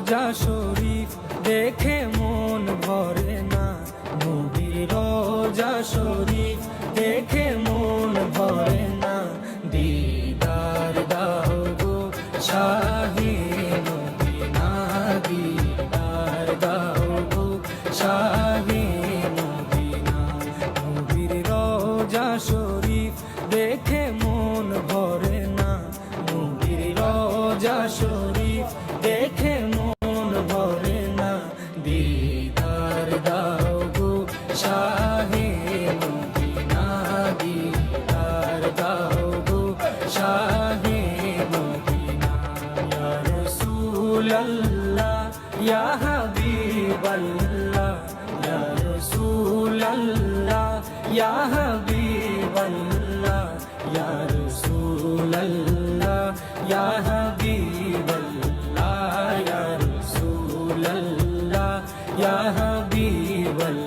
রোজা শরীফ দেখে মন ভরে না, নবীর রোজা শরীফ দেখে মন ভরে না। দিদার দাও গো শাহে মদিনা, দিদার দাও গো শাহে মদিনা। নবীর রোজা শরীফ দেখে মন ভরে না, নবীর রোজা শরীফ দেখে মন ভরে না। দিদার দাও গো শাহে মদিনা, দিদার দাও গো শাহে মদিনা। ইয়া রাসূলাল্লাহ ইয়া হাবিবাল্লাহ, ইয়া রাসূলাল্লাহ ইয়া হাবিবাল্লাহ, ইয়া রাসূলাল্লাহ ইয়া হাবিবাল্লাহ, ইয়া রাসূলাল্লাহ ইয়া হাবিবাল্লাহ।